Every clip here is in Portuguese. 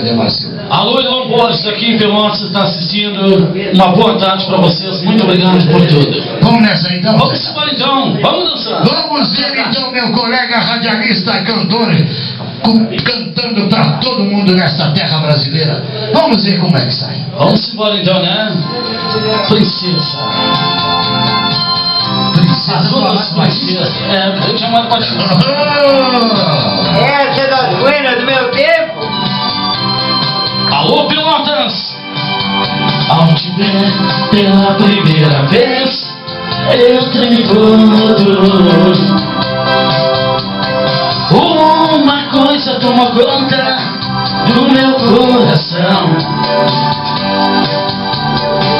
Demarcio. Alô, Irmão Borges, aqui em Pelotas, está assistindo. Uma boa tarde para vocês. Muito obrigado por tudo. Vamos nessa então? Vamos embora então. Vamos dançar. Vamos ver então meu colega radialista e cantor cantando para todo mundo nessa terra brasileira. Vamos ver como é que sai. Vamos embora então, né? Princesa. As duas princesas. Eu tinha mais baixinho. Essa é das buenas do meu tempo. Alô, Pelotas! Ao te ver pela primeira vez, eu tenho tudo. Uma coisa tomou conta do meu coração.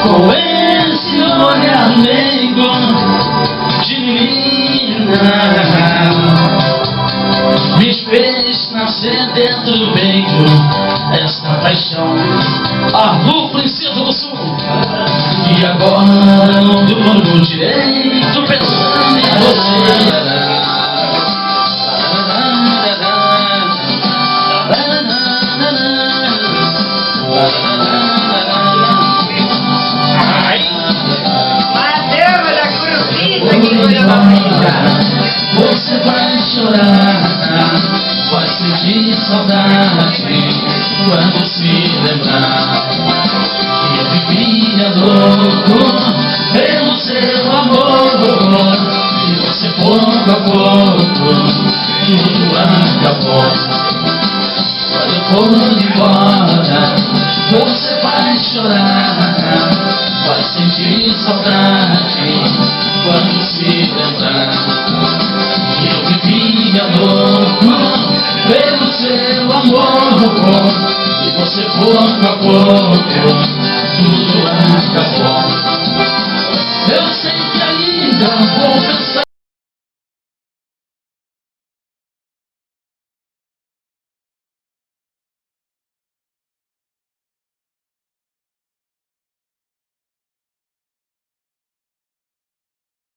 Com esse olhar meigo de menina, me fez nascer dentro do peito esta paixão. Alô, princesa do sul! E agora não durmo direito pensando em você. Matema da Cruzita, que coisa bonita. Você vai chorar, vai sentir saudade quando se lembrar que eu vivia louco pelo seu amor, e você pouco a pouco tudo acabou. Quando eu for embora, você vai chorar, vai sentir saudade quando se lembrar que eu vivia louco pelo seu amor, e você pouco a pouco